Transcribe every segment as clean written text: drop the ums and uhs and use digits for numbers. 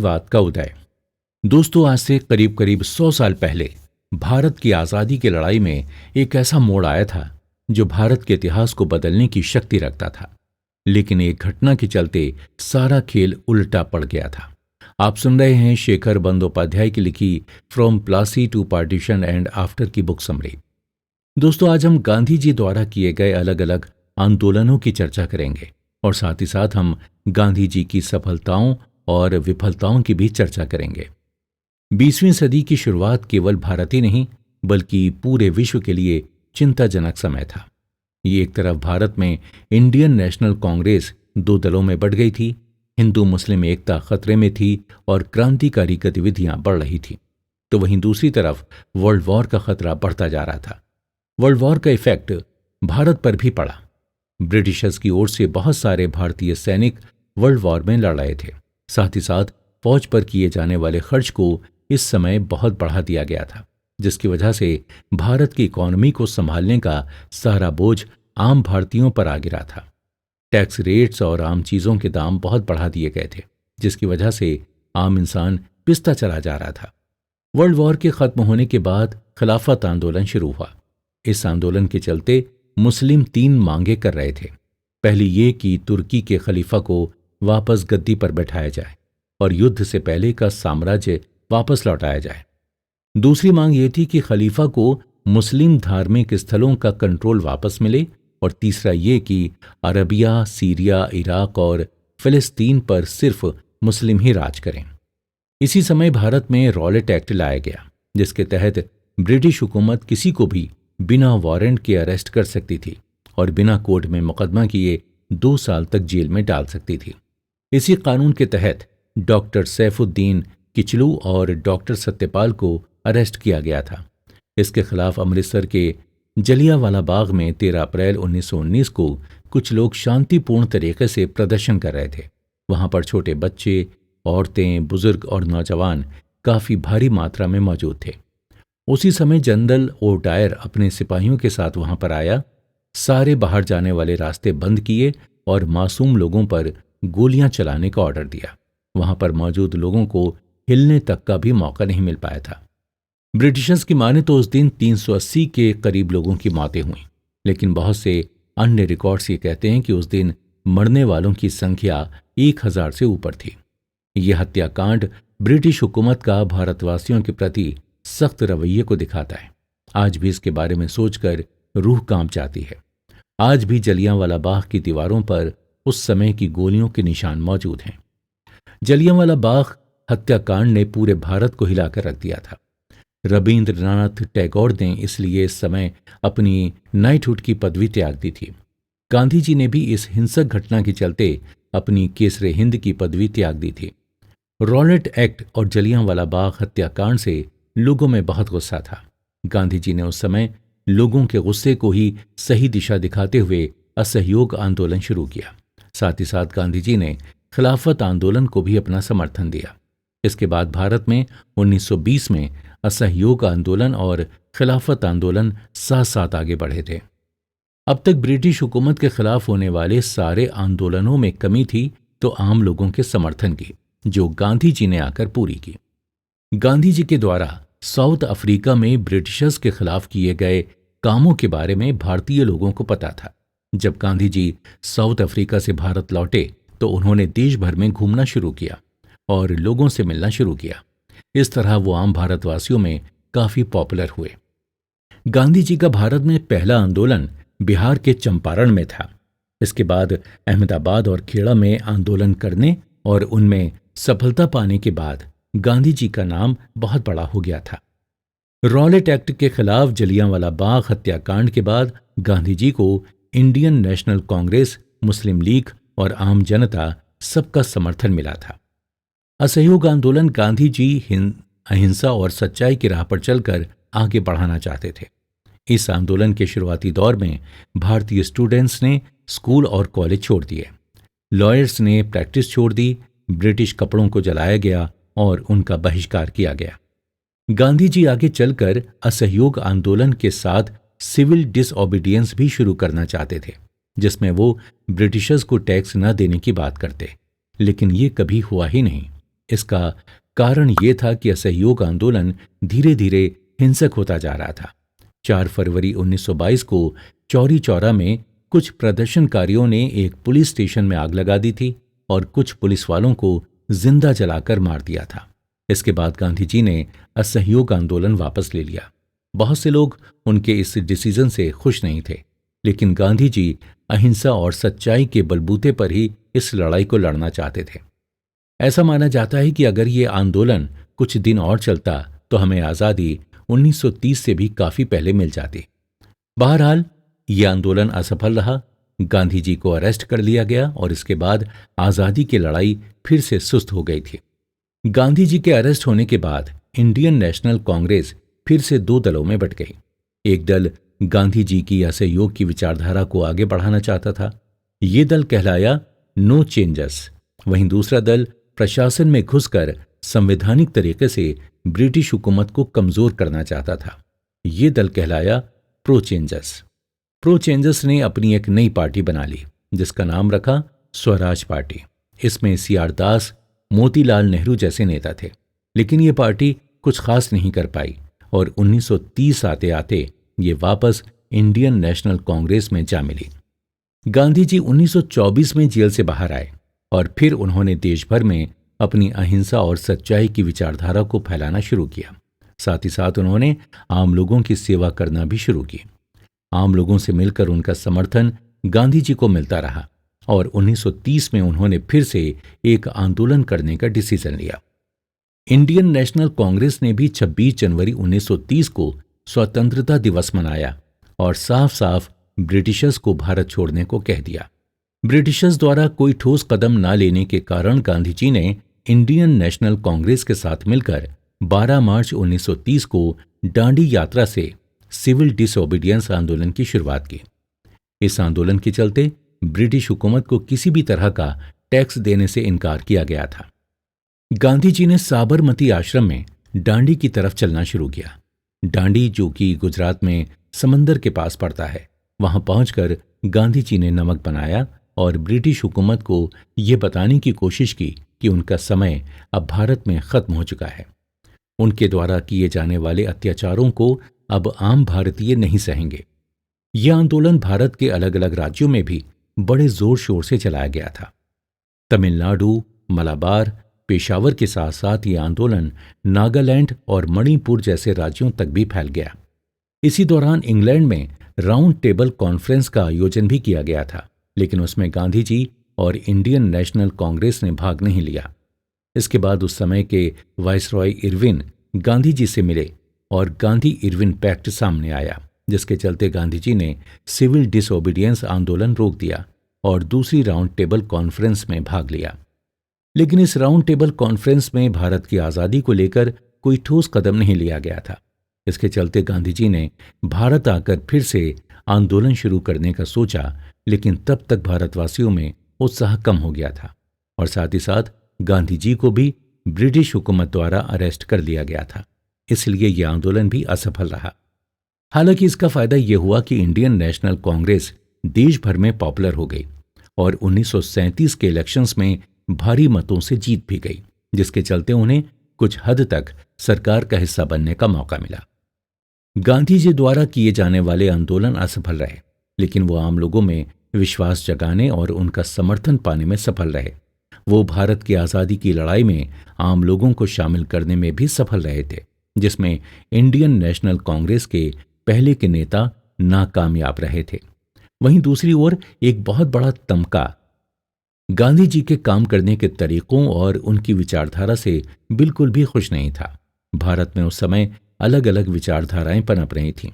गांधीवाद का उदय। दोस्तों, आज से करीब करीब 100 साल पहले भारत की आज़ादी की लड़ाई में एक ऐसा मोड़ आया था जो भारत के इतिहास को बदलने की शक्ति रखता था। लेकिन एक घटना के चलते सारा खेल उल्टा पड़ गया था। आप सुन रहे हैं शेखर बंदोपाध्याय की लिखी from Plassey to partition and after की बुक समरी। दोस्तों, आज हम गांधी जी द्वारा किए गए अलग अलग आंदोलनों की चर्चा करेंगे और साथ ही साथ हम गांधी जी की सफलताओं और विफलताओं की भी चर्चा करेंगे। 20वीं सदी की शुरुआत केवल भारत ही नहीं बल्कि पूरे विश्व के लिए चिंताजनक समय था। ये एक तरफ भारत में इंडियन नेशनल कांग्रेस दो दलों में बढ़ गई थी, हिंदू मुस्लिम एकता खतरे में थी और क्रांतिकारी गतिविधियां बढ़ रही थी। तो वहीं दूसरी तरफ वर्ल्ड वॉर का खतरा बढ़ता जा रहा था। वर्ल्ड वॉर का इफेक्ट भारत पर भी पड़ा। ब्रिटिशर्स की ओर से बहुत सारे भारतीय सैनिक वर्ल्ड वॉर में लड़ रहे थे। साथ ही साथ फौज पर किए जाने वाले खर्च को इस समय बहुत बढ़ा दिया गया था, जिसकी वजह से भारत की इकॉनमी को संभालने का सारा बोझ आम भारतीयों पर आ गिरा था। टैक्स रेट्स और आम चीज़ों के दाम बहुत बढ़ा दिए गए थे, जिसकी वजह से आम इंसान पिसता चला जा रहा था। वर्ल्ड वॉर के खत्म होने के बाद खिलाफत आंदोलन शुरू हुआ। इस आंदोलन के चलते मुस्लिम 3 मांगे कर रहे थे। पहली ये कि तुर्की के खलीफा को वापस गद्दी पर बैठाया जाए और युद्ध से पहले का साम्राज्य वापस लौटाया जाए। दूसरी मांग ये थी कि खलीफा को मुस्लिम धार्मिक स्थलों का कंट्रोल वापस मिले और तीसरा ये कि अरबिया, सीरिया, इराक और फिलिस्तीन पर सिर्फ मुस्लिम ही राज करें। इसी समय भारत में रॉलेट एक्ट लाया गया, जिसके तहत ब्रिटिश हुकूमत किसी को भी बिना वारंट के अरेस्ट कर सकती थी और बिना कोर्ट में मुकदमा किए 2 साल तक जेल में डाल सकती थी। इसी कानून के तहत डॉक्टर सैफुद्दीन किचलू और डॉक्टर सत्यपाल को अरेस्ट किया गया था। इसके खिलाफ अमृतसर के जलियांवाला बाग में 13 अप्रैल 1919 को कुछ लोग शांतिपूर्ण तरीके से प्रदर्शन कर रहे थे। वहां पर छोटे बच्चे, औरतें, बुजुर्ग और नौजवान काफी भारी मात्रा में मौजूद थे। उसी समय जनरल ओडायर अपने सिपाहियों के साथ वहां पर आया। सारे बाहर जाने वाले रास्ते बंद किए और मासूम लोगों पर गोलियां चलाने का ऑर्डर दिया। वहां पर मौजूद लोगों को हिलने तक का भी मौका नहीं मिल पाया था। ब्रिटिशर्स की माने तो उस दिन 380 के करीब लोगों की मौतें हुई, लेकिन बहुत से अन्य रिकॉर्ड्स ये कहते हैं कि उस दिन मरने वालों की संख्या 1000 से ऊपर थी। यह हत्याकांड ब्रिटिश हुकूमत का भारतवासियों के प्रति सख्त रवैये को दिखाता है। आज भी इसके बारे में सोचकर रूह कांप जाती है। आज भी जलियांवाला बाग की दीवारों पर उस समय की गोलियों के निशान मौजूद हैं। जलियांवाला बाग हत्याकांड ने पूरे भारत को हिलाकर रख दिया था। रविंद्रनाथ टैगोर ने इसलिए इस समय अपनी नाइटहुड की पदवी त्याग दी थी। गांधी जी ने भी इस हिंसक घटना के चलते अपनी केसरे हिंद की पदवी त्याग दी थी। रॉलेट एक्ट और जलियांवाला बाग हत्याकांड से लोगों में बहुत गुस्सा था। गांधी जी ने उस समय लोगों के गुस्से को ही सही दिशा दिखाते हुए असहयोग आंदोलन शुरू किया। साथ ही साथ गांधी जी ने खिलाफत आंदोलन को भी अपना समर्थन दिया। इसके बाद भारत में 1920 में असहयोग आंदोलन और खिलाफत आंदोलन साथ साथ आगे बढ़े थे। अब तक ब्रिटिश हुकूमत के खिलाफ होने वाले सारे आंदोलनों में कमी थी तो आम लोगों के समर्थन की, जो गांधी जी ने आकर पूरी की। गांधी जी के द्वारा साउथ अफ्रीका में ब्रिटिशर्स के खिलाफ किए गए कामों के बारे में भारतीय लोगों को पता था। जब गांधी जी साउथ अफ्रीका से भारत लौटे तो उन्होंने देश भर में घूमना शुरू किया और लोगों से मिलना शुरू किया। इस तरह वो आम भारतवासियों में काफी पॉपुलर हुए। गांधी जी का भारत में पहला आंदोलन बिहार के चंपारण में था। इसके बाद अहमदाबाद और खेड़ा में आंदोलन करने और उनमें सफलता पाने के बाद गांधी जी का नाम बहुत बड़ा हो गया था। रॉलेट एक्ट के खिलाफ जलियांवाला बाग हत्याकांड के बाद गांधी जी को इंडियन नेशनल कांग्रेस, मुस्लिम लीग और आम जनता सबका समर्थन मिला था। असहयोग आंदोलन गांधी जी अहिंसा और सच्चाई की राह पर चलकर आगे बढ़ाना चाहते थे। इस आंदोलन के शुरुआती दौर में भारतीय स्टूडेंट्स ने स्कूल और कॉलेज छोड़ दिए। लॉयर्स ने प्रैक्टिस छोड़ दी, ब्रिटिश कपड़ों को जलाया गया और उनका बहिष्कार किया गया। गांधी जी आगे चलकर असहयोग आंदोलन के साथ सिविल डिसओबीडियंस भी शुरू करना चाहते थे, जिसमें वो ब्रिटिशर्स को टैक्स न देने की बात करते, लेकिन ये कभी हुआ ही नहीं। इसका कारण ये था कि असहयोग आंदोलन धीरे धीरे हिंसक होता जा रहा था। 4 फरवरी 1922 को चौरी चौरा में कुछ प्रदर्शनकारियों ने एक पुलिस स्टेशन में आग लगा दी थी और कुछ पुलिस वालों को जिंदा जलाकर मार दिया था। इसके बाद गांधी जी ने असहयोग आंदोलन वापस ले लिया। बहुत से लोग उनके इस डिसीजन से खुश नहीं थे, लेकिन गांधी जी अहिंसा और सच्चाई के बलबूते पर ही इस लड़ाई को लड़ना चाहते थे। ऐसा माना जाता है कि अगर ये आंदोलन कुछ दिन और चलता तो हमें आज़ादी 1930 से भी काफी पहले मिल जाती। बहरहाल ये आंदोलन असफल रहा। गांधी जी को अरेस्ट कर लिया गया और इसके बाद आज़ादी की लड़ाई फिर से सुस्त हो गई थी। गांधी जी के अरेस्ट होने के बाद इंडियन नेशनल कांग्रेस फिर से 2 दलों में बंट गई। एक दल गांधी जी की असहयोग की विचारधारा को आगे बढ़ाना चाहता था। ये दल कहलाया नो चेंजर्स। वहीं दूसरा दल प्रशासन में घुसकर संवैधानिक तरीके से ब्रिटिश हुकूमत को कमजोर करना चाहता था। ये दल कहलाया प्रो चेंजर्स। प्रो चेंजर्स ने अपनी एक नई पार्टी बना ली जिसका नाम रखा स्वराज पार्टी। इसमें सीआर दास, मोतीलाल नेहरू जैसे नेता थे, लेकिन ये पार्टी कुछ खास नहीं कर पाई और 1930 आते आते ये वापस इंडियन नेशनल कांग्रेस में जा मिली। गांधी जी 1924 में जेल से बाहर आए और फिर उन्होंने देश भर में अपनी अहिंसा और सच्चाई की विचारधारा को फैलाना शुरू किया। साथ ही साथ उन्होंने आम लोगों की सेवा करना भी शुरू की। आम लोगों से मिलकर उनका समर्थन गांधी जी को मिलता रहा और 1930 में उन्होंने फिर से एक आंदोलन करने का डिसीजन लिया। इंडियन नेशनल कांग्रेस ने भी 26 जनवरी 1930 को स्वतंत्रता दिवस मनाया और साफ साफ ब्रिटिशर्स को भारत छोड़ने को कह दिया। ब्रिटिशर्स द्वारा कोई ठोस कदम न लेने के कारण गांधी जी ने इंडियन नेशनल कांग्रेस के साथ मिलकर 12 मार्च 1930 को डांडी यात्रा से सिविल डिसओबीडियंस आंदोलन की शुरुआत की। इस आंदोलन के चलते ब्रिटिश हुकूमत को किसी भी तरह का टैक्स देने से इनकार किया गया था। गांधी जी ने साबरमती आश्रम में डांडी की तरफ चलना शुरू किया। डांडी, जो कि गुजरात में समंदर के पास पड़ता है, वहां पहुंचकर गांधी जी ने नमक बनाया और ब्रिटिश हुकूमत को ये बताने की कोशिश की कि उनका समय अब भारत में खत्म हो चुका है। उनके द्वारा किए जाने वाले अत्याचारों को अब आम भारतीय नहीं सहेंगे। यह आंदोलन भारत के अलग अलग राज्यों में भी बड़े जोर शोर से चलाया गया था। तमिलनाडु, मलाबार, पेशावर के साथ साथ ये आंदोलन नागालैंड और मणिपुर जैसे राज्यों तक भी फैल गया। इसी दौरान इंग्लैंड में राउंड टेबल कॉन्फ्रेंस का आयोजन भी किया गया था, लेकिन उसमें गांधी जी और इंडियन नेशनल कांग्रेस ने भाग नहीं लिया। इसके बाद उस समय के वाइसरॉय इरविन गांधी जी से मिले और गांधी इरविन पैक्ट सामने आया, जिसके चलते गांधी जी ने सिविल डिसओबीडियंस आंदोलन रोक दिया और दूसरी राउंड टेबल कॉन्फ्रेंस में भाग लिया। लेकिन इस राउंड टेबल कॉन्फ्रेंस में भारत की आज़ादी को लेकर कोई ठोस कदम नहीं लिया गया था। इसके चलते गांधी जी ने भारत आकर फिर से आंदोलन शुरू करने का सोचा, लेकिन तब तक भारतवासियों में उत्साह कम हो गया था और साथ ही साथ गांधी जी को भी ब्रिटिश हुकूमत द्वारा अरेस्ट कर लिया गया था। इसलिए यह आंदोलन भी असफल रहा। हालांकि इसका फायदा यह हुआ कि इंडियन नेशनल कांग्रेस देश भर में पॉपुलर हो गई और 1937 के इलेक्शंस में भारी मतों से जीत भी गई, जिसके चलते उन्हें कुछ हद तक सरकार का हिस्सा बनने का मौका मिला। गांधी जी द्वारा किए जाने वाले आंदोलन असफल रहे, लेकिन वो आम लोगों में विश्वास जगाने और उनका समर्थन पाने में सफल रहे। वो भारत की आज़ादी की लड़ाई में आम लोगों को शामिल करने में भी सफल रहे थे, जिसमें इंडियन नेशनल कांग्रेस के पहले के नेता नाकामयाब रहे थे। वहीं दूसरी ओर एक बहुत बड़ा तमका गांधी जी के काम करने के तरीकों और उनकी विचारधारा से बिल्कुल भी खुश नहीं था। भारत में उस समय अलग अलग विचारधाराएं पनप रही थीं।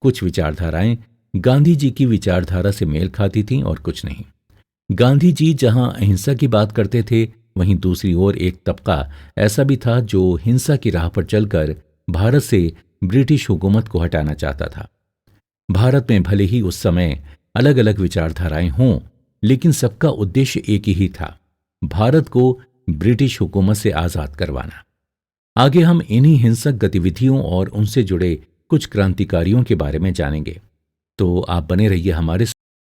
कुछ विचारधाराएं गांधी जी की विचारधारा से मेल खाती थीं और कुछ नहीं। गांधी जी जहां अहिंसा की बात करते थे, वहीं दूसरी ओर एक तबका ऐसा भी था जो हिंसा की राह पर चलकर भारत से ब्रिटिश हुकूमत को हटाना चाहता था। भारत में भले ही उस समय अलग अलग विचारधाराएं हों, लेकिन सबका उद्देश्य एक ही था, भारत को ब्रिटिश हुकूमत से आज़ाद करवाना। आगे हम इन्हीं हिंसक गतिविधियों और उनसे जुड़े कुछ क्रांतिकारियों के बारे में जानेंगे, तो आप बने रहिए हमारे